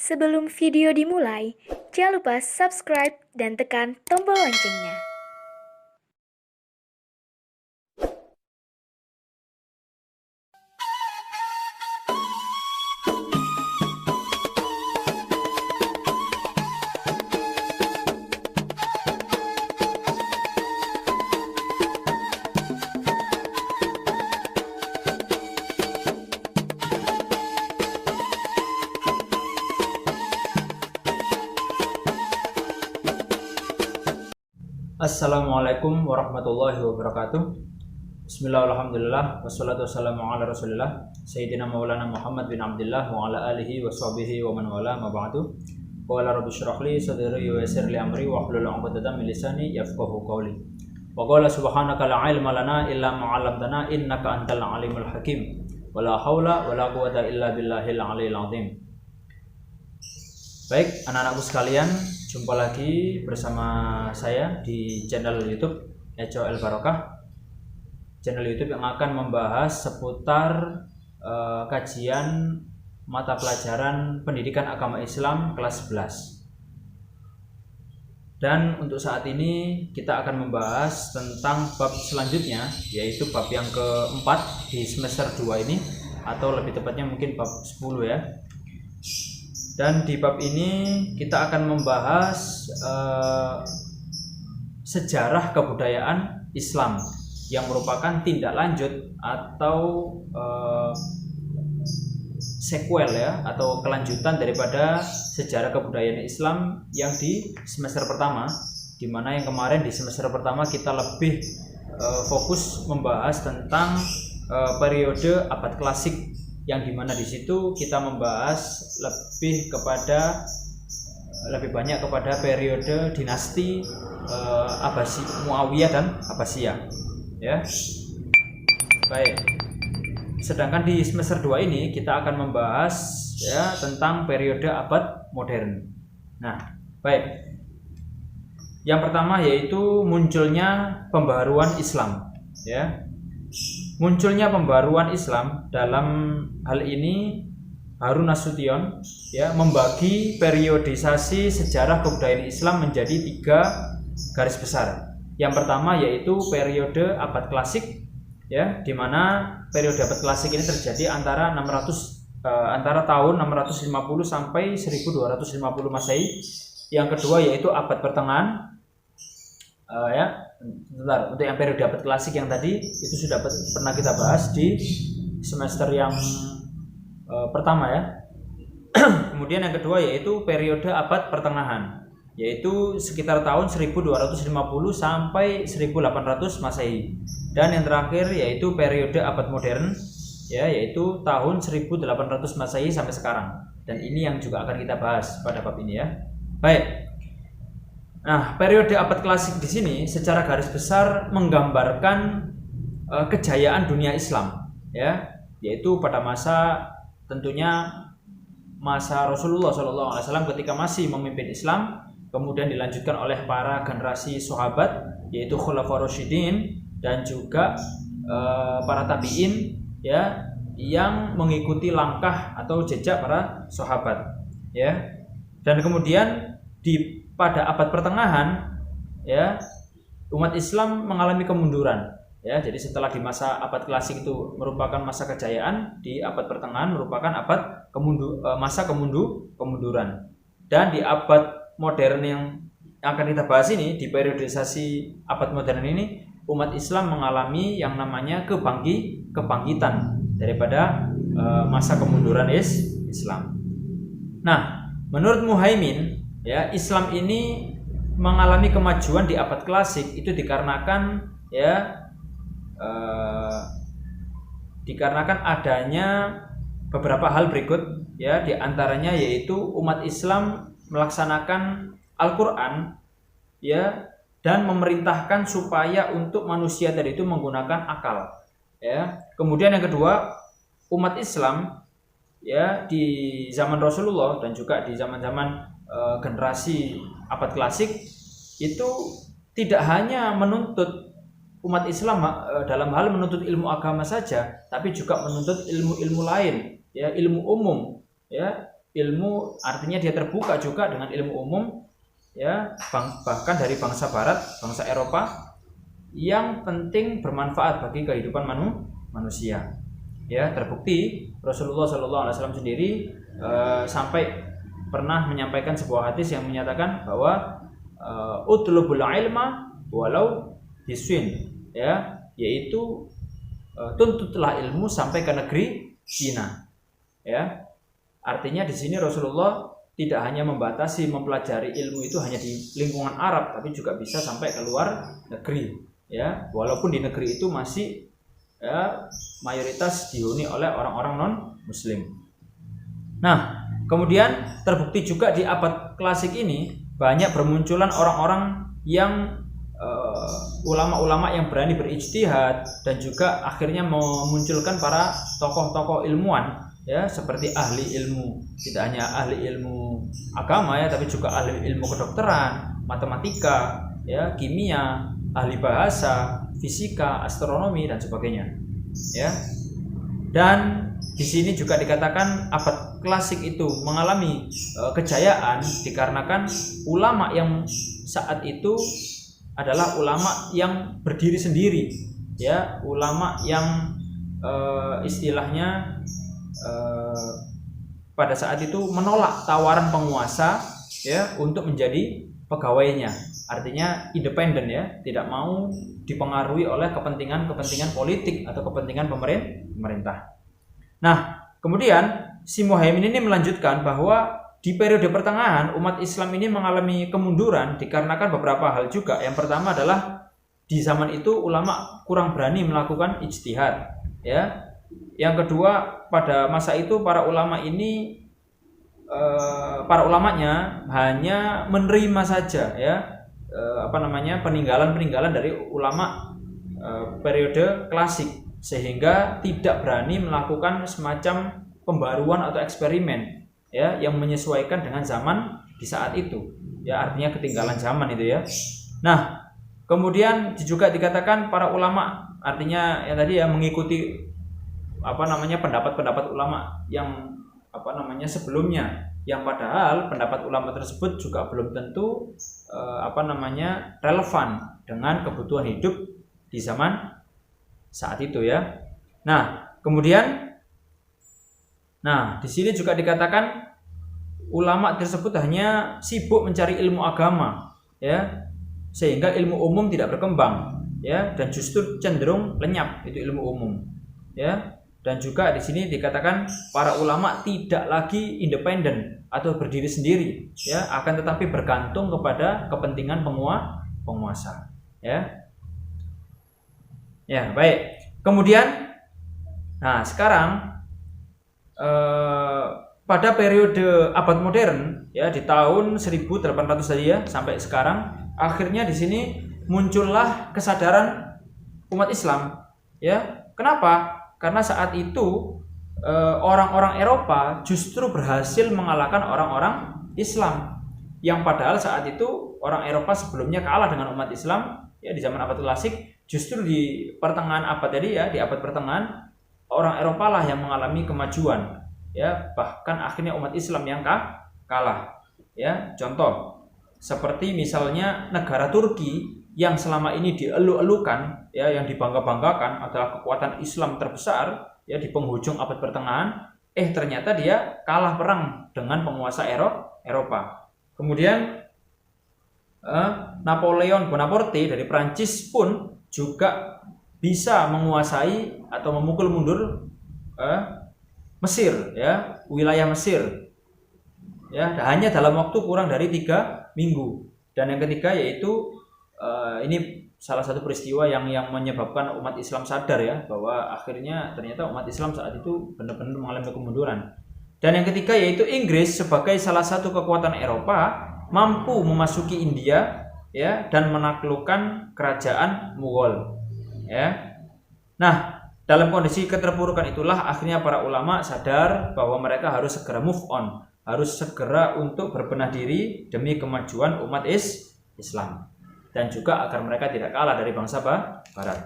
Sebelum video dimulai, jangan lupa subscribe dan tekan tombol loncengnya. Assalamualaikum warahmatullahi wabarakatuh. Bismillahirrahmanirrahim. Wassalatu wassalamu ala rasulillah Sayyidina maulana Muhammad bin Abdullah wa ala alihi wa sahbihi wa man wala ma ba'du. Qala rabbi shrah li sadri wa yassir li amri wa hlul 'uqdatam min lisani yafqahu qawli. Wa qala subhanaka la ilma lana illa ma 'allamtana innaka antal alimul hakim. Wa la haula wa la quwwata illa billahil aliyil azim. Baik, anak-anakku sekalian, jumpa lagi bersama saya di channel YouTube Eco El Barokah. Channel YouTube yang akan membahas seputar kajian mata pelajaran Pendidikan Agama Islam kelas 11. Dan untuk saat ini kita akan membahas tentang bab selanjutnya, yaitu bab yang keempat di semester 2 ini, atau lebih tepatnya mungkin bab 10 ya. Dan di bab ini kita akan membahas sejarah kebudayaan Islam yang merupakan tindak lanjut atau sequel ya, atau kelanjutan daripada sejarah kebudayaan Islam yang di semester pertama, di mana yang kemarin di semester pertama kita lebih fokus membahas tentang periode abad klasik, yang dimana di situ kita membahas lebih banyak kepada periode dinasti Muawiyah dan Abbasiyah ya. Baik, sedangkan di semester 2 ini kita akan membahas ya tentang periode abad modern. Nah, baik, yang pertama yaitu munculnya pembaharuan Islam ya. Munculnya pembaruan Islam, dalam hal ini Harun Nasution ya membagi periodisasi sejarah kebudayaan Islam menjadi 3 garis besar. Yang pertama yaitu periode abad klasik ya, di mana periode abad klasik ini terjadi antara tahun 650 sampai 1250 Masehi. Yang kedua yaitu abad pertengahan ya. Bentar, untuk yang periode abad klasik yang tadi itu sudah pernah kita bahas di semester yang pertama ya. Kemudian yang kedua yaitu periode abad pertengahan, yaitu sekitar tahun 1250 sampai 1800 Masehi. Dan yang terakhir yaitu periode abad modern ya, yaitu tahun 1800 Masehi sampai sekarang. Dan ini yang juga akan kita bahas pada bab ini ya. Baik. Nah, periode abad klasik di sini secara garis besar menggambarkan kejayaan dunia Islam ya, yaitu pada tentunya masa Rasulullah SAW ketika masih memimpin Islam, kemudian dilanjutkan oleh para generasi sahabat yaitu Khulafaur Rasyidin dan juga para tabi'in ya, yang mengikuti langkah atau jejak para sahabat ya. Dan kemudian pada abad pertengahan ya, umat Islam mengalami kemunduran ya. Jadi setelah di masa abad klasik itu merupakan masa kejayaan, di abad pertengahan merupakan masa kemunduran. Dan di abad modern yang akan kita bahas ini, di periodisasi abad modern ini, umat Islam mengalami yang namanya kebangkitan daripada masa kemunduran Islam. Nah, menurut Muhaimin ya, Islam ini mengalami kemajuan di abad klasik itu dikarenakan adanya beberapa hal berikut ya, di antaranya yaitu umat Islam melaksanakan Al-Qur'an ya, dan memerintahkan supaya untuk manusia tadi itu menggunakan akal ya. Kemudian yang kedua, umat Islam ya di zaman Rasulullah dan juga di zaman-zaman generasi abad klasik itu tidak hanya menuntut umat Islam dalam hal menuntut ilmu agama saja, tapi juga menuntut ilmu-ilmu lain ya, ilmu umum ya, ilmu artinya dia terbuka juga dengan ilmu umum, ya, bahkan dari bangsa barat, bangsa Eropa, yang penting bermanfaat bagi kehidupan manusia. Ya, terbukti Rasulullah SAW sendiri sampai pernah menyampaikan sebuah hadis yang menyatakan bahwa utlubul ilma walau biswin, ya, yaitu tuntutlah ilmu sampai ke negeri Cina. Ya, artinya di sini Rasulullah tidak hanya membatasi mempelajari ilmu itu hanya di lingkungan Arab, tapi juga bisa sampai ke luar negeri. Ya, walaupun di negeri itu masih, ya, mayoritas dihuni oleh orang-orang non-Muslim. Nah, kemudian terbukti juga di abad klasik ini banyak bermunculan orang-orang yang ulama-ulama yang berani berijtihad dan juga akhirnya memunculkan para tokoh-tokoh ilmuwan, ya, seperti ahli ilmu, tidak hanya ahli ilmu agama, ya, tapi juga ahli ilmu kedokteran, matematika, ya, kimia, ahli bahasa, fisika, astronomi dan sebagainya, ya. Dan di sini juga dikatakan abad klasik itu mengalami kejayaan dikarenakan ulama yang saat itu adalah ulama yang berdiri sendiri, ya, ulama yang istilahnya pada saat itu menolak tawaran penguasa, ya, untuk menjadi pegawainya. Artinya independen, ya, tidak mau dipengaruhi oleh kepentingan politik atau kepentingan pemerintah. Nah, kemudian si Muhaimin ini melanjutkan bahwa di periode pertengahan umat Islam ini mengalami kemunduran dikarenakan beberapa hal juga. Yang pertama adalah di zaman itu ulama kurang berani melakukan ijtihad, ya. Yang kedua, pada masa itu para ulama ini para ulamanya hanya menerima saja, ya, peninggalan-peninggalan dari ulama periode klasik, sehingga tidak berani melakukan semacam pembaruan atau eksperimen, ya, yang menyesuaikan dengan zaman di saat itu, ya, artinya ketinggalan zaman itu, ya. Nah, kemudian juga dikatakan para ulama, artinya yang tadi, ya, mengikuti pendapat-pendapat ulama yang sebelumnya, yang padahal pendapat ulama tersebut juga belum tentu relevan dengan kebutuhan hidup di zaman saat itu, ya. Nah, kemudian di sini juga dikatakan ulama tersebut hanya sibuk mencari ilmu agama, ya, sehingga ilmu umum tidak berkembang, ya, dan justru cenderung lenyap itu ilmu umum, ya. Dan juga di sini dikatakan para ulama tidak lagi independen atau berdiri sendiri, ya, akan tetapi bergantung kepada kepentingan penguasa, ya. Ya, baik. Kemudian, sekarang pada periode abad modern, ya, di tahun 1800 tadi, ya, sampai sekarang, akhirnya di sini muncullah kesadaran umat Islam, ya. Kenapa? Karena saat itu orang-orang Eropa justru berhasil mengalahkan orang-orang Islam, yang padahal saat itu orang Eropa sebelumnya kalah dengan umat Islam, ya, di zaman abad klasik. Justru di pertengahan abad tadi, ya, di abad pertengahan, orang Eropa lah yang mengalami kemajuan, ya, bahkan akhirnya umat Islam yang kalah, ya. Contoh seperti misalnya negara Turki yang selama ini dielu-elukan, ya, yang dibangga-banggakan adalah kekuatan Islam terbesar, ya, di penghujung abad pertengahan, ternyata dia kalah perang dengan penguasa Eropa. Kemudian Napoleon Bonaparte dari Prancis pun juga bisa menguasai atau memukul mundur Mesir, ya, wilayah Mesir, ya, hanya dalam waktu kurang dari 3 minggu. Dan yang ketiga yaitu ini salah satu peristiwa yang menyebabkan umat Islam sadar, ya, bahwa akhirnya ternyata umat Islam saat itu benar-benar mengalami kemunduran. Dan yang ketiga yaitu Inggris sebagai salah satu kekuatan Eropa mampu memasuki India, ya, dan menaklukkan kerajaan Mughal, ya. Nah, dalam kondisi keterpurukan itulah akhirnya para ulama sadar bahwa mereka harus segera move on, harus segera untuk berbenah diri demi kemajuan umat Islam, dan juga agar mereka tidak kalah dari bangsa Barat.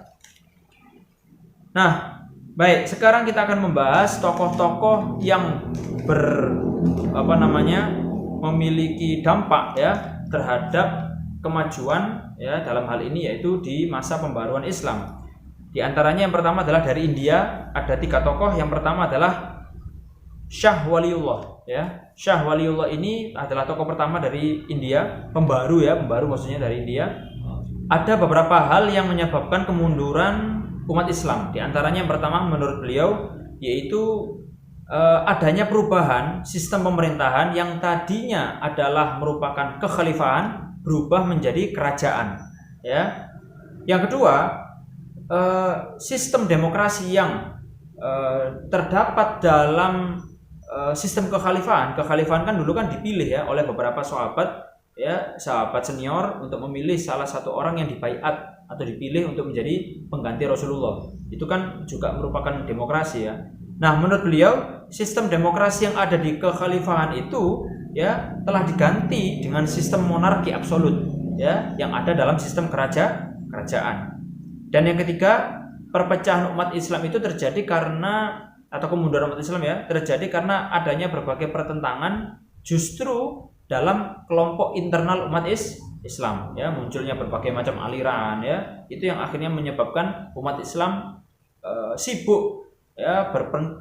Nah, Baik, sekarang kita akan membahas tokoh-tokoh yang memiliki dampak ya terhadap kemajuan ya dalam hal ini, yaitu di masa pembaruan Islam. Di antaranya yang pertama adalah dari India, ada 3 tokoh. Yang pertama adalah Shah Waliullah ya. Shah Waliullah ini adalah tokoh pertama dari India, pembaru maksudnya dari India. Ada beberapa hal yang menyebabkan kemunduran umat Islam. Di antaranya yang pertama menurut beliau yaitu adanya perubahan sistem pemerintahan yang tadinya adalah merupakan kekhalifahan berubah menjadi kerajaan ya. Yang kedua, sistem demokrasi yang terdapat dalam sistem kekhalifahan kan dulu kan dipilih ya oleh beberapa sahabat ya, sahabat senior untuk memilih salah satu orang yang dibaiat atau dipilih untuk menjadi pengganti Rasulullah. Itu kan juga merupakan demokrasi ya. Nah, menurut beliau sistem demokrasi yang ada di kekhalifahan itu ya telah diganti dengan sistem monarki absolut ya yang ada dalam sistem kerajaan. Dan yang ketiga, perpecahan umat Islam itu terjadi karena, atau kemunduran umat Islam ya, terjadi karena adanya berbagai pertentangan justru dalam kelompok internal umat Islam ya, munculnya berbagai macam aliran ya, itu yang akhirnya menyebabkan umat Islam sibuk ya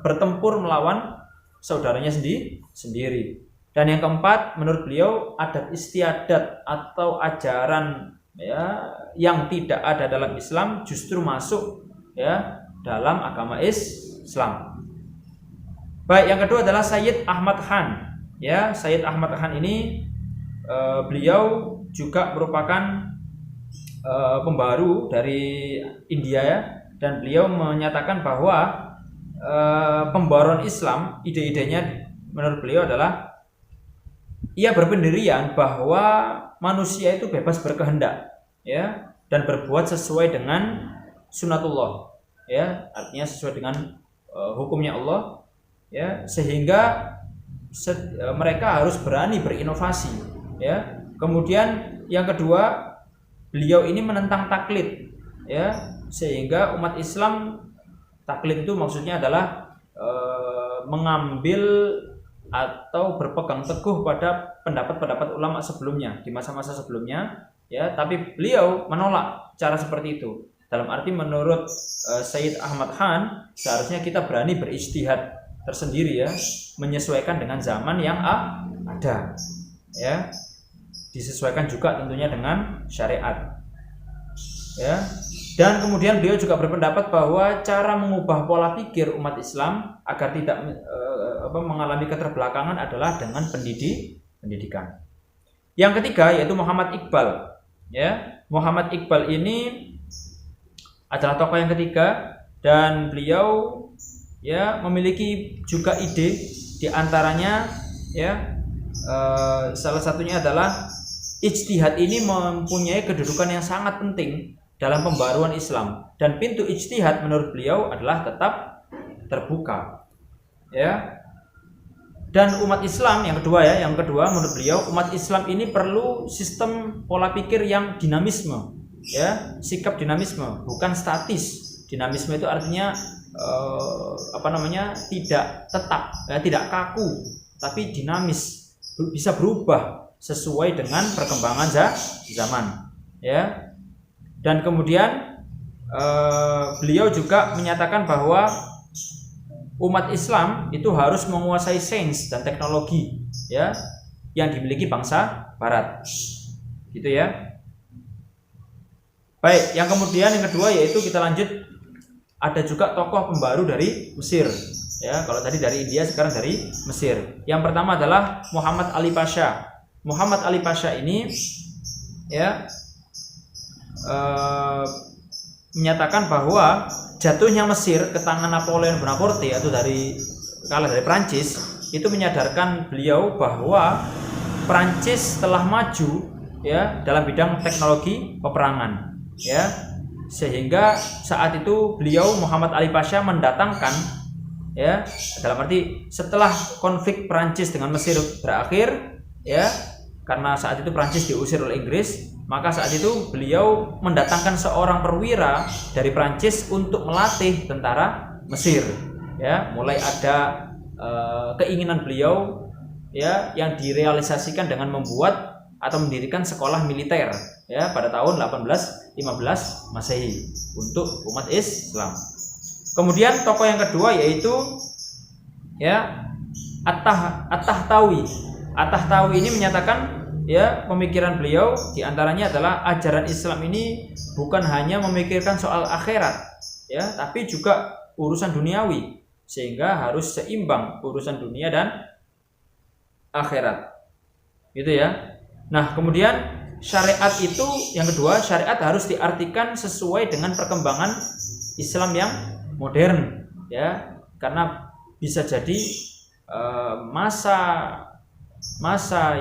bertempur melawan saudaranya sendiri. Dan yang keempat, menurut beliau adat istiadat atau ajaran ya yang tidak ada dalam Islam justru masuk ya dalam agama Islam. Baik, yang kedua adalah Sayyid Ahmad Khan ya. Sayyid Ahmad Khan ini beliau juga merupakan pembaru dari India ya, dan beliau menyatakan bahwa pembaruan Islam, ide-idenya menurut beliau adalah ia berpendirian bahwa manusia itu bebas berkehendak ya dan berbuat sesuai dengan sunatullah ya, artinya sesuai dengan hukumnya Allah ya, sehingga mereka harus berani berinovasi ya. Kemudian yang kedua, beliau ini menentang taklid ya, sehingga umat Islam, taklid itu maksudnya adalah mengambil atau berpegang teguh pada pendapat-pendapat ulama sebelumnya di masa-masa sebelumnya ya, tapi beliau menolak cara seperti itu. Dalam arti menurut Sayyid Ahmad Khan seharusnya kita berani berijtihad tersendiri ya, menyesuaikan dengan zaman yang ada ya, disesuaikan juga tentunya dengan syariat ya. Dan kemudian beliau juga berpendapat bahwa cara mengubah pola pikir umat Islam agar tidak mengalami keterbelakangan adalah dengan pendidikan. Yang ketiga yaitu Muhammad Iqbal ya. Muhammad Iqbal ini adalah tokoh yang ketiga, dan beliau ya memiliki juga ide, di antaranya ya salah satunya adalah ijtihad ini mempunyai kedudukan yang sangat penting dalam pembaruan Islam, dan pintu ijtihad menurut beliau adalah tetap terbuka ya. Dan umat Islam yang kedua menurut beliau umat Islam ini perlu sistem pola pikir yang dinamisme ya, sikap dinamisme bukan statis. Dinamisme itu artinya tidak tetap ya, tidak kaku, tapi dinamis, bisa berubah sesuai dengan perkembangan zaman ya. Dan kemudian beliau juga menyatakan bahwa umat Islam itu harus menguasai sains dan teknologi ya yang dimiliki bangsa Barat, gitu ya. Baik, yang kemudian yang kedua yaitu kita lanjut, ada juga tokoh pembaru dari Mesir ya. Kalau tadi dari India, sekarang dari Mesir. Yang pertama adalah Muhammad Ali Pasha. Muhammad Ali Pasha ini ya menyatakan bahwa jatuhnya Mesir ke tangan Napoleon Bonaparte atau kalah dari Prancis itu menyadarkan beliau bahwa Prancis telah maju ya dalam bidang teknologi peperangan ya, sehingga saat itu beliau Muhammad Ali Pasha mendatangkan ya, dalam arti setelah konflik Prancis dengan Mesir berakhir ya, karena saat itu Prancis diusir oleh Inggris, maka saat itu beliau mendatangkan seorang perwira dari Prancis untuk melatih tentara Mesir, ya. Mulai ada keinginan beliau, ya, yang direalisasikan dengan membuat atau mendirikan sekolah militer, ya, pada tahun 1815 Masehi untuk umat Islam. Kemudian tokoh yang kedua yaitu, ya, At-Tahtawi. At-Tahtawi ini menyatakan, ya, pemikiran beliau diantaranya adalah ajaran Islam ini bukan hanya memikirkan soal akhirat, ya, tapi juga urusan duniawi, sehingga harus seimbang urusan dunia dan akhirat, gitu ya. Nah, kemudian syariat itu yang kedua, syariat harus diartikan sesuai dengan perkembangan Islam yang modern, ya, karena bisa jadi masa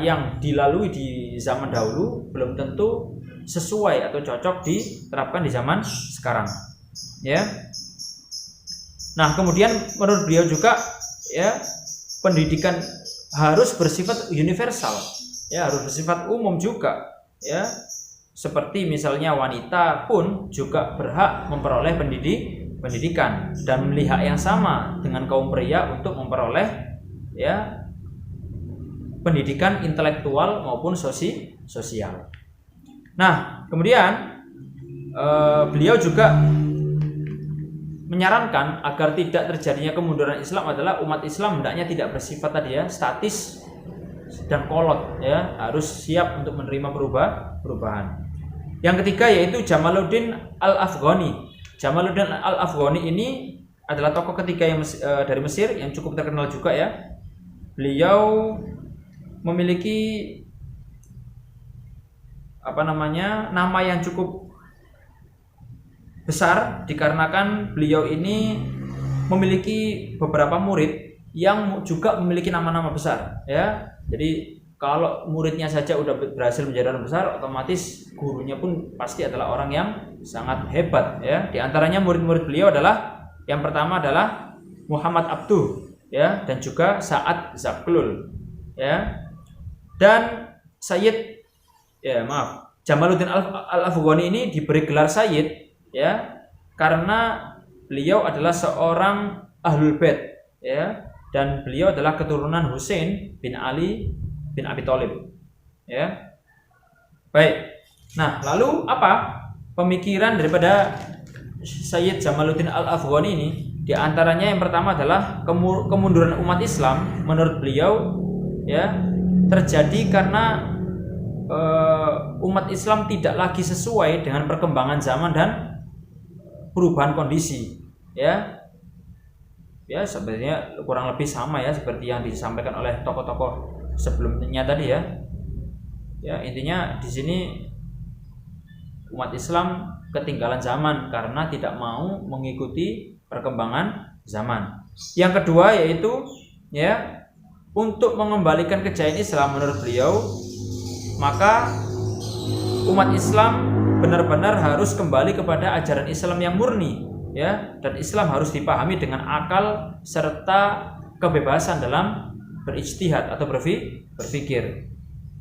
yang dilalui di zaman dahulu belum tentu sesuai atau cocok diterapkan di zaman sekarang, ya. Nah, kemudian menurut beliau juga, ya, pendidikan harus bersifat universal, ya, harus bersifat umum juga, ya. Seperti misalnya wanita pun juga berhak memperoleh pendidikan dan memiliki hak yang sama dengan kaum pria untuk memperoleh, ya, pendidikan intelektual maupun sosial. Nah, kemudian beliau juga menyarankan agar tidak terjadinya kemunduran Islam adalah umat Islam hendaknya tidak bersifat tadi, ya, statis dan kolot, ya, harus siap untuk menerima perubahan. Yang ketiga yaitu Jamaluddin Al-Afghani. Jamaluddin Al-Afghani ini adalah tokoh ketiga yang dari Mesir yang cukup terkenal juga, ya. Beliau memiliki nama yang cukup besar dikarenakan beliau ini memiliki beberapa murid yang juga memiliki nama-nama besar, ya. Jadi kalau muridnya saja udah berhasil menjadi orang besar, otomatis gurunya pun pasti adalah orang yang sangat hebat, ya. Di antaranya murid-murid beliau adalah, yang pertama adalah Muhammad Abduh, ya, dan juga Sa'ad Zaglul, ya. Dan Jamaluddin Al-Afghani ini diberi gelar Sayyid, ya, karena beliau adalah seorang Ahlul Bait, ya, dan beliau adalah keturunan Husain bin Ali bin Abi Thalib, ya. Baik. Nah, lalu apa pemikiran daripada Sayyid Jamaluddin Al-Afghani ini? Di antaranya yang pertama adalah kemunduran umat Islam menurut beliau, ya, terjadi karena umat Islam tidak lagi sesuai dengan perkembangan zaman dan perubahan kondisi, ya. Ya, sebenarnya kurang lebih sama, ya, seperti yang disampaikan oleh tokoh-tokoh sebelumnya tadi, ya. Ya, intinya di sini umat Islam ketinggalan zaman karena tidak mau mengikuti perkembangan zaman. Yang kedua yaitu, ya, untuk mengembalikan kejayaan Islam menurut beliau, maka umat Islam benar-benar harus kembali kepada ajaran Islam yang murni, ya, dan Islam harus dipahami dengan akal serta kebebasan dalam berijtihad atau berpikir.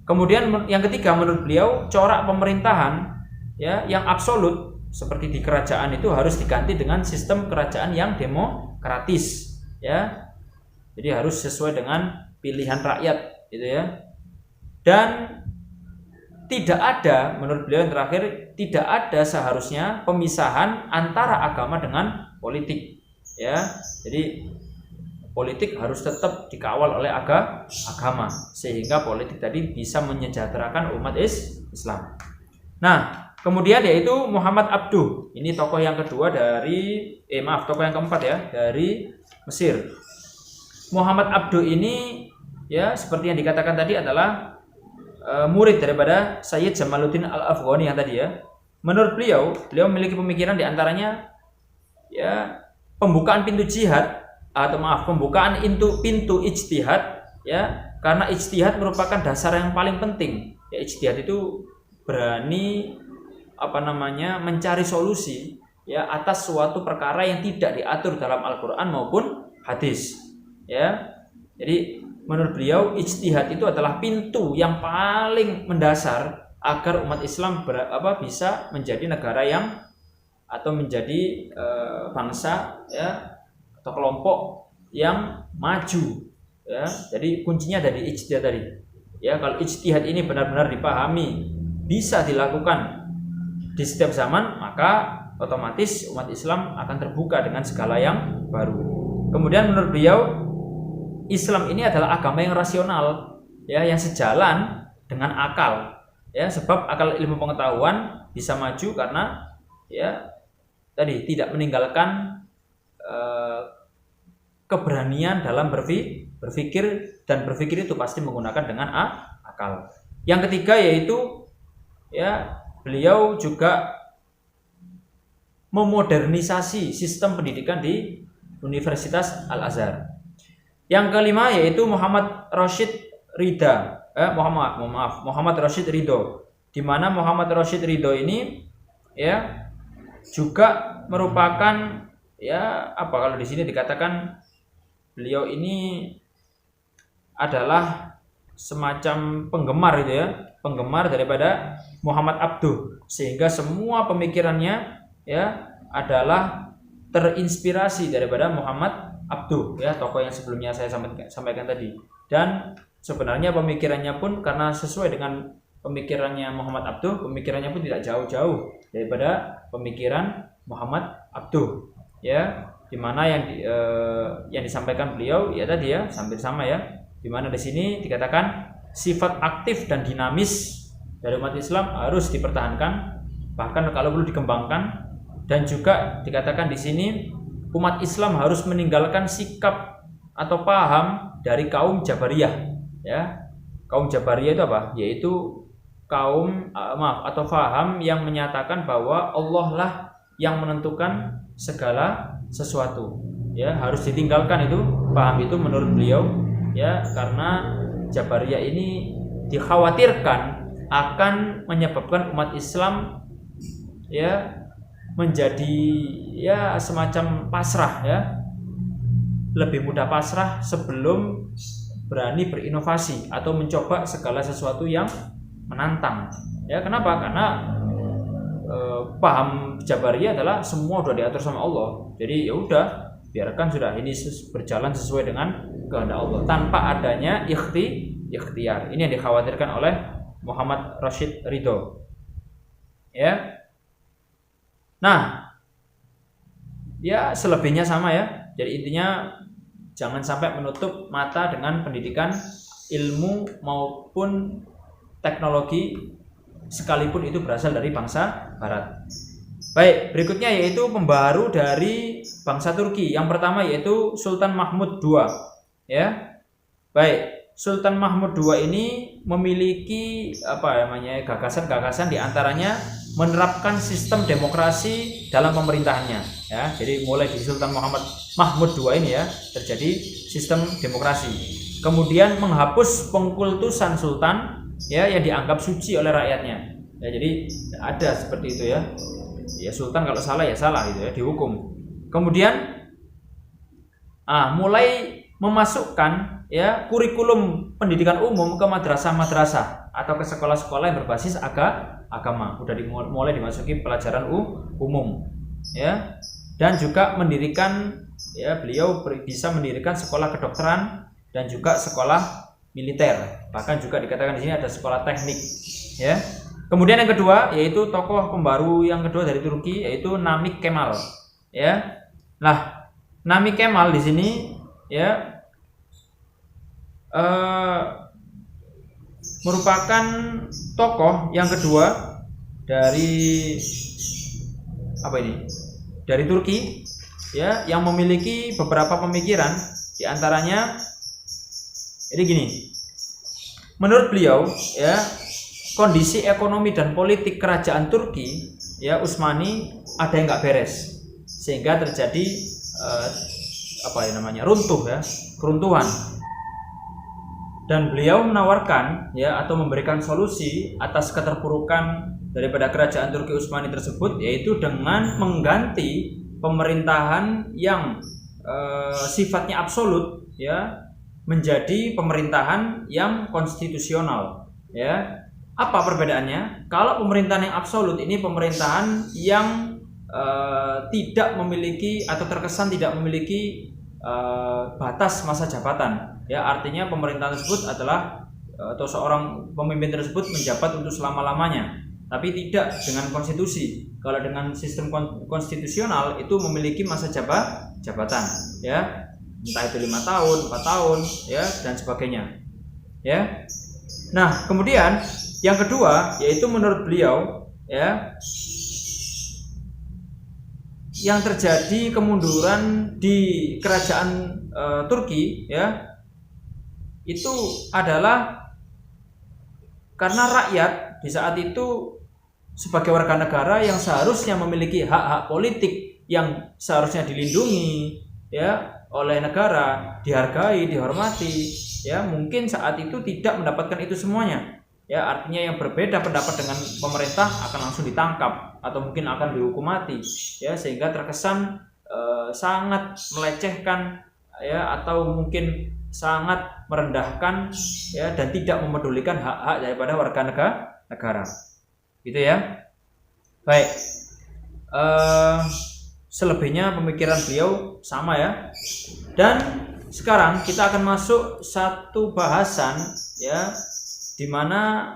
Kemudian yang ketiga menurut beliau, corak pemerintahan, ya, yang absolut seperti di kerajaan itu harus diganti dengan sistem kerajaan yang demokratis, ya. Jadi harus sesuai dengan pilihan rakyat, gitu, ya. Dan tidak ada, menurut beliau yang terakhir, tidak ada seharusnya pemisahan antara agama dengan politik, ya. Jadi politik harus tetap dikawal oleh agama, sehingga politik tadi bisa menyejahterakan umat Islam. Nah, kemudian yaitu Muhammad Abduh. Ini tokoh yang kedua tokoh yang keempat, ya, dari Mesir. Muhammad Abduh ini, ya, seperti yang dikatakan tadi adalah murid daripada Sayyid Jamaluddin Al-Afghani yang tadi, ya. Menurut beliau memiliki pemikiran diantaranya, ya, pembukaan pintu pintu ijtihad, ya, karena ijtihad merupakan dasar yang paling penting. Ya, ijtihad itu berani mencari solusi, ya, atas suatu perkara yang tidak diatur dalam Al-Qur'an maupun hadis, ya. Jadi menurut beliau ijtihad itu adalah pintu yang paling mendasar agar umat Islam bisa menjadi negara yang atau menjadi bangsa, ya, atau kelompok yang maju, ya. Jadi kuncinya dari ijtihad tadi. Ya, kalau ijtihad ini benar-benar dipahami, bisa dilakukan di setiap zaman, maka otomatis umat Islam akan terbuka dengan segala yang baru. Kemudian menurut beliau, Islam ini adalah agama yang rasional, ya, yang sejalan dengan akal, ya, sebab akal ilmu pengetahuan bisa maju karena, ya, tadi tidak meninggalkan keberanian dalam berpikir, dan berpikir itu pasti menggunakan dengan akal. Yang ketiga yaitu, ya, beliau juga memodernisasi sistem pendidikan di Universitas Al-Azhar. Yang kelima yaitu Muhammad Rashid Ridho, di mana Muhammad Rashid Ridho ini, ya, juga merupakan, ya, kalau di sini dikatakan beliau ini adalah semacam penggemar itu, ya, penggemar daripada Muhammad Abduh, sehingga semua pemikirannya, ya, adalah terinspirasi daripada Muhammad Abduh, ya, tokoh yang sebelumnya saya sampaikan tadi. Dan sebenarnya pemikirannya pun karena sesuai dengan pemikirannya Muhammad Abduh, pemikirannya pun tidak jauh-jauh daripada pemikiran Muhammad Abduh, ya, dimana yang disampaikan beliau, ya, tadi, ya, hampir sama, ya, dimana di sini dikatakan sifat aktif dan dinamis dari umat Islam harus dipertahankan, bahkan kalau perlu dikembangkan. Dan juga dikatakan di sini umat Islam harus meninggalkan sikap atau paham dari kaum Jabariyah, ya. Kaum Jabariyah itu apa? Yaitu kaum atau paham yang menyatakan bahwa Allah lah yang menentukan segala sesuatu, ya, harus ditinggalkan itu paham itu menurut beliau, ya, karena Jabariyah ini dikhawatirkan akan menyebabkan umat Islam, ya, menjadi, ya, semacam pasrah, ya, lebih mudah pasrah sebelum berani berinovasi atau mencoba segala sesuatu yang menantang, ya. Kenapa? Karena paham Jabariyah adalah semua sudah diatur sama Allah, jadi ya udah, biarkan sudah ini berjalan sesuai dengan kehendak Allah tanpa adanya ikhtiar. Ini yang dikhawatirkan oleh Muhammad Rashid Ridho, ya. Nah, ya, selebihnya sama, ya. Jadi intinya jangan sampai menutup mata dengan pendidikan ilmu maupun teknologi, sekalipun itu berasal dari bangsa Barat. Baik, berikutnya yaitu pembaharu dari bangsa Turki. Yang pertama yaitu Sultan Mahmud II, ya. Baik, Sultan Mahmud II ini memiliki gagasan-gagasan, diantaranya menerapkan sistem demokrasi dalam pemerintahannya, ya. Jadi mulai di Sultan Mahmud II ini, ya, terjadi sistem demokrasi. Kemudian menghapus pengkultusan sultan, ya, yang dianggap suci oleh rakyatnya, ya. Jadi ada seperti itu, ya. Ya, sultan kalau salah ya salah gitu, ya, dihukum. Kemudian mulai memasukkan, ya, kurikulum pendidikan umum ke madrasah-madrasah atau ke sekolah-sekolah yang berbasis agama. Udah mulai dimasuki pelajaran umum, ya. Dan juga mendirikan, ya, beliau bisa mendirikan sekolah kedokteran dan juga sekolah militer. Bahkan juga dikatakan di sini ada sekolah teknik, ya. Kemudian yang kedua yaitu tokoh pembaru yang kedua dari Turki yaitu Namik Kemal, ya. Nah, Namik Kemal di sini, ya, merupakan tokoh yang kedua dari dari Turki, ya, yang memiliki beberapa pemikiran. Di antaranya ini gini, menurut beliau, ya, kondisi ekonomi dan politik kerajaan Turki, ya, Utsmani ada yang nggak beres, sehingga terjadi runtuh, ya, keruntuhan. Dan beliau menawarkan, ya, atau memberikan solusi atas keterpurukan daripada kerajaan Turki Utsmani tersebut, yaitu dengan mengganti pemerintahan yang sifatnya absolut, ya, menjadi pemerintahan yang konstitusional, ya. Apa perbedaannya? Kalau pemerintahan yang absolut ini pemerintahan yang tidak memiliki atau terkesan tidak memiliki batas masa jabatan. Ya, artinya pemerintahan tersebut adalah atau seorang pemimpin tersebut menjabat untuk selama-lamanya, tapi tidak dengan konstitusi. Kalau dengan sistem konstitusional itu memiliki masa jabatan, ya, entah itu 5 tahun, 4 tahun, ya, dan sebagainya, ya. Nah, kemudian yang kedua yaitu menurut beliau, ya, yang terjadi kemunduran di kerajaan Turki, ya, itu adalah karena rakyat di saat itu sebagai warga negara yang seharusnya memiliki hak-hak politik yang seharusnya dilindungi, ya, oleh negara, dihargai, dihormati, ya, mungkin saat itu tidak mendapatkan itu semuanya. Ya, artinya yang berbeda pendapat dengan pemerintah akan langsung ditangkap atau mungkin akan dihukum mati, ya, sehingga terkesan sangat melecehkan, ya, atau mungkin sangat merendahkan, ya, dan tidak memedulikan hak-hak daripada warga negara. Gitu ya. Baik. Selebihnya pemikiran beliau sama, ya. Dan sekarang kita akan masuk satu bahasan, ya, di mana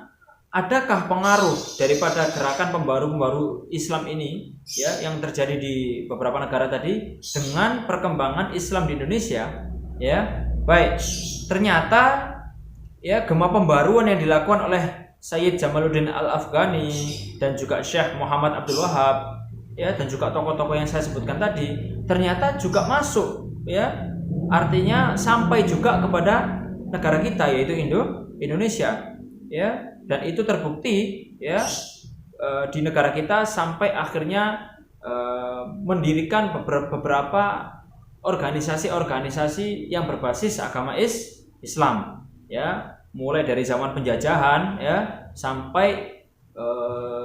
adakah pengaruh daripada gerakan pembaru Islam ini, ya, yang terjadi di beberapa negara tadi dengan perkembangan Islam di Indonesia, ya. Baik, ternyata, ya, gema pembaruan yang dilakukan oleh Sayyid Jamaluddin Al-Afghani dan juga Syekh Muhammad Abdul Wahab, ya, dan juga tokoh-tokoh yang saya sebutkan tadi ternyata juga masuk, ya, artinya sampai juga kepada negara kita yaitu Indonesia, ya, dan itu terbukti, ya, di negara kita sampai akhirnya mendirikan beberapa organisasi-organisasi yang berbasis agama Islam, ya, mulai dari zaman penjajahan, ya, sampai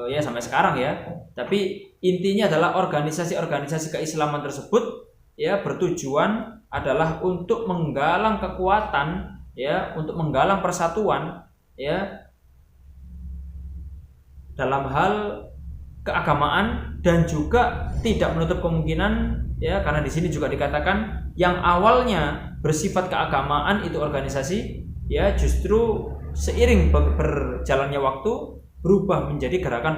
ya sampai sekarang, ya. Tapi intinya adalah organisasi-organisasi keislaman tersebut, ya, bertujuan adalah untuk menggalang kekuatan, ya, untuk menggalang persatuan, ya, dalam hal keagamaan dan juga tidak menutup kemungkinan, ya, karena di sini juga dikatakan yang awalnya bersifat keagamaan itu organisasi, ya, justru seiring berjalannya waktu berubah menjadi gerakan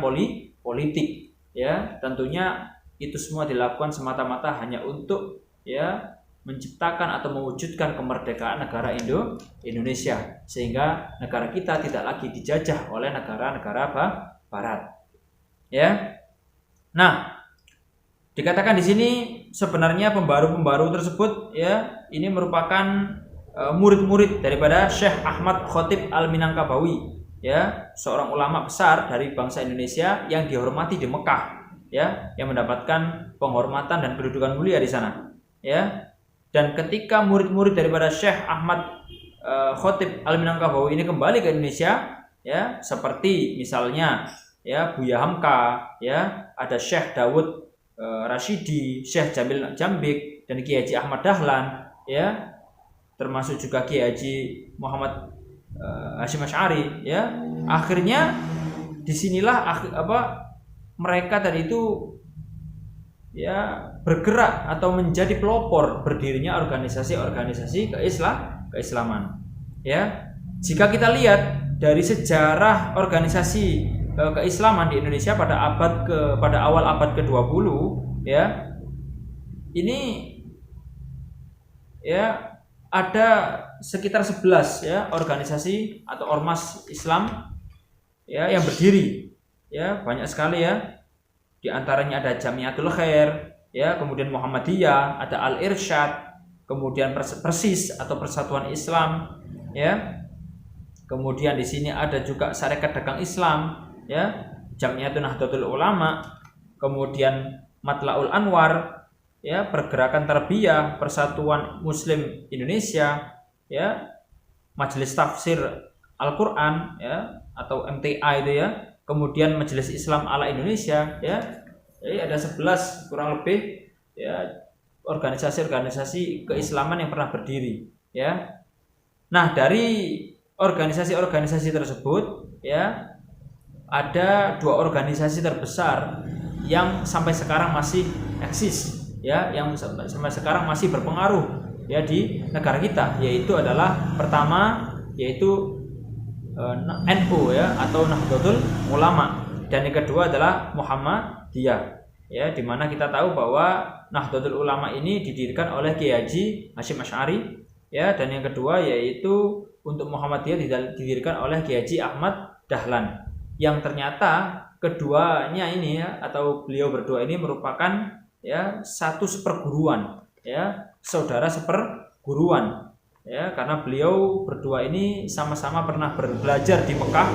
politik, ya. Tentunya itu semua dilakukan semata-mata hanya untuk, ya, menciptakan atau mewujudkan kemerdekaan negara Indonesia sehingga negara kita tidak lagi dijajah oleh negara-negara barat, ya. Nah, dikatakan di sini sebenarnya pembaru-pembaru tersebut, ya, ini merupakan murid-murid daripada Syekh Ahmad Khotib Al-Minangkabawi, ya, seorang ulama besar dari bangsa Indonesia yang dihormati di Mekah, ya, yang mendapatkan penghormatan dan kedudukan mulia di sana, ya. Dan ketika murid-murid daripada Syekh Ahmad Khotib Al-Minangkabawi ini kembali ke Indonesia, ya, seperti misalnya, ya, Buya Hamka, ya, ada Syekh Dawud Rashidi, Syekh Jamil Jambik, dan Kiai Haji Ahmad Dahlan, ya, termasuk juga Kiai Haji Muhammad Hasyim Asy'ari, ya. Akhirnya disinilah mereka tadi itu, ya, bergerak atau menjadi pelopor berdirinya organisasi-organisasi keislaman, ya. Jika kita lihat dari sejarah organisasi keislaman di Indonesia pada awal abad ke-20, ya, ini, ya, ada sekitar 11, ya, organisasi atau ormas Islam, ya, yang berdiri, ya, banyak sekali, ya. Di antaranya ada Jamiatul Khair, ya, kemudian Muhammadiyah, ada Al-Irsyad, kemudian Persis atau Persatuan Islam, ya. Kemudian di sini ada juga Sarekat Dagang Islam, ya, Jamiatun Nahdlatul Ulama, kemudian Matlaul Anwar, ya, Pergerakan Tarbiyah Persatuan Muslim Indonesia, ya, Majelis Tafsir Al-Qur'an, ya, atau MTA itu, ya, kemudian Majelis Islam Ala Indonesia, ya. Jadi ada 11 kurang lebih, ya, organisasi-organisasi keislaman yang pernah berdiri, ya. Nah, dari organisasi-organisasi tersebut, ya, ada 2 organisasi terbesar yang sampai sekarang masih eksis, ya, yang sampai sekarang masih berpengaruh ya di negara kita, yaitu adalah pertama yaitu NU ya, atau Nahdlatul Ulama, dan yang kedua adalah Muhammadiyah ya, di mana kita tahu bahwa Nahdlatul Ulama ini didirikan oleh Kiai Haji Hasyim Asy'ari ya, dan yang kedua yaitu untuk Muhammadiyah didirikan oleh Kiai Haji Ahmad Dahlan, yang ternyata keduanya ini ya, atau beliau berdua ini merupakan ya satu seperguruan ya, saudara seperguruan ya, karena beliau berdua ini sama-sama pernah belajar di Mekah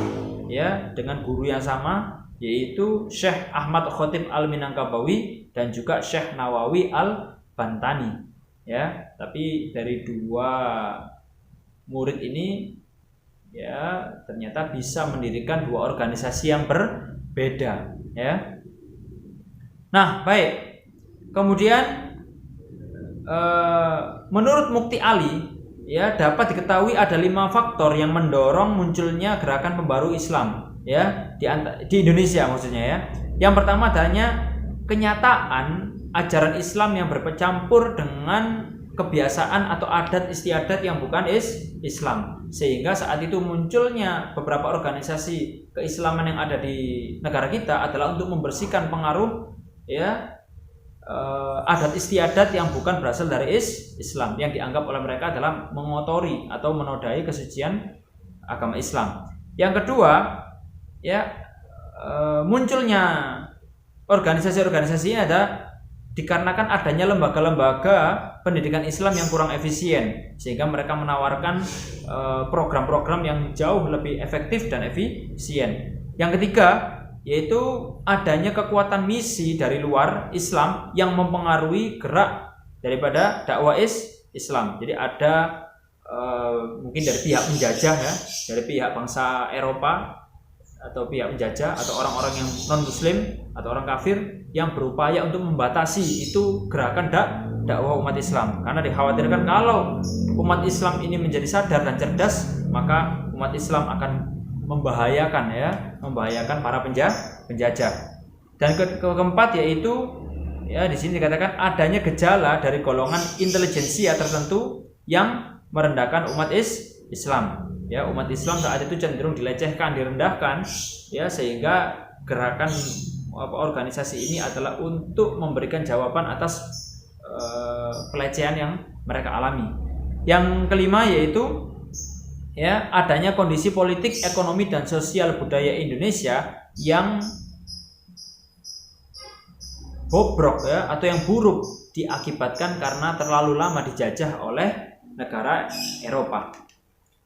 ya dengan guru yang sama, yaitu Syekh Ahmad Khatib Al-Minangkabawi dan juga Syekh Nawawi Al-Bantani ya. Tapi dari dua murid ini ya ternyata bisa mendirikan dua organisasi yang berbeda ya. Nah, baik. Kemudian menurut Mukti Ali ya, dapat diketahui ada 5 faktor yang mendorong munculnya gerakan pembaru Islam ya di Indonesia maksudnya ya. Yang pertama adanya kenyataan ajaran Islam yang bercampur dengan kebiasaan atau adat istiadat yang bukan Islam, sehingga saat itu munculnya beberapa organisasi keislaman yang ada di negara kita adalah untuk membersihkan pengaruh ya adat istiadat yang bukan berasal dari Islam, yang dianggap oleh mereka adalah mengotori atau menodai kesucian agama Islam. Yang kedua ya, munculnya organisasi-organisasi ini ada dikarenakan adanya lembaga-lembaga pendidikan Islam yang kurang efisien, sehingga mereka menawarkan program-program yang jauh lebih efektif dan efisien. Yang ketiga yaitu adanya kekuatan misi dari luar Islam yang mempengaruhi gerak daripada dakwah Islam. Jadi ada mungkin dari pihak penjajah ya, dari pihak bangsa Eropa atau pihak penjajah atau orang-orang yang non muslim atau orang kafir yang berupaya untuk membatasi itu gerakan dakwah umat Islam, karena dikhawatirkan kalau umat Islam ini menjadi sadar dan cerdas, maka umat Islam akan membahayakan para penjajah. Dan keempat yaitu ya, di sini dikatakan adanya gejala dari golongan intelijensia tertentu yang merendahkan umat Islam. Ya, umat Islam saat itu cenderung dilecehkan, direndahkan ya, sehingga gerakan organisasi ini adalah untuk memberikan jawaban atas pelecehan yang mereka alami. Yang kelima yaitu ya, adanya kondisi politik, ekonomi dan sosial budaya Indonesia yang bobrok ya, atau yang buruk diakibatkan karena terlalu lama dijajah oleh negara Eropa.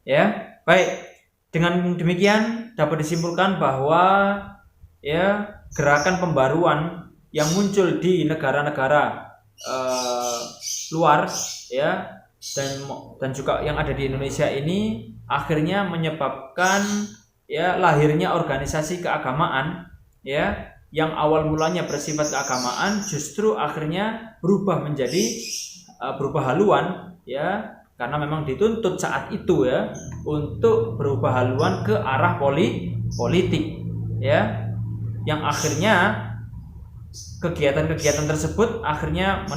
Ya, baik. Dengan demikian dapat disimpulkan bahwa ya gerakan pembaruan yang muncul di negara-negara luar ya dan juga yang ada di Indonesia ini akhirnya menyebabkan ya lahirnya organisasi keagamaan ya, yang awal mulanya bersifat keagamaan justru akhirnya berubah haluan ya, karena memang dituntut saat itu ya untuk berubah haluan ke arah politik ya, yang akhirnya kegiatan-kegiatan tersebut akhirnya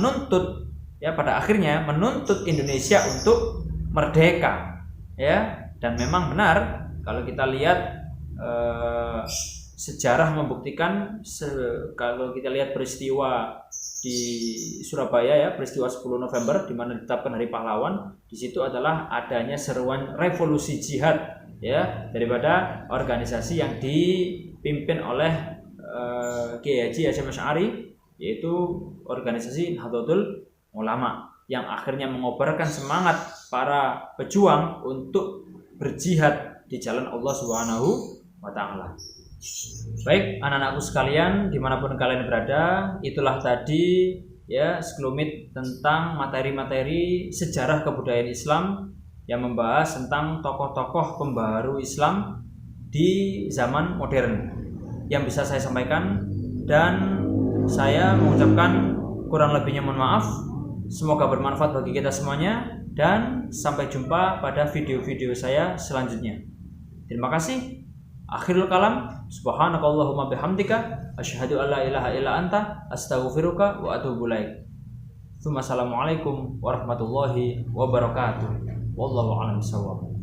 pada akhirnya menuntut Indonesia untuk merdeka ya. Dan memang benar kalau kita lihat sejarah membuktikan, kalau kita lihat peristiwa di Surabaya ya, peristiwa 10 November di mana ditetapkan Hari Pahlawan, di situ adalah adanya seruan revolusi jihad ya daripada organisasi yang dipimpin oleh Kiai Haji Hasyim Asy'ari, yaitu organisasi Nahdlatul Ulama, yang akhirnya mengobarkan semangat para pejuang untuk berjihad di jalan Allah Subhanahu wa Ta'ala. Baik, anak-anakku sekalian dimanapun kalian berada, itulah tadi ya sekelumit tentang materi-materi sejarah kebudayaan Islam yang membahas tentang tokoh-tokoh pembaharu Islam di zaman modern yang bisa saya sampaikan, dan saya mengucapkan kurang lebihnya mohon maaf. Semoga bermanfaat bagi kita semuanya, dan sampai jumpa pada video-video saya selanjutnya. Terima kasih. Akhirul kalam, subhanakallahumma bihamdika asyhadu an la ilaha illa anta astaghfiruka wa atubu ilaik. Assalamualaikum warahmatullahi wabarakatuh. Wallahu a'lam bishawab.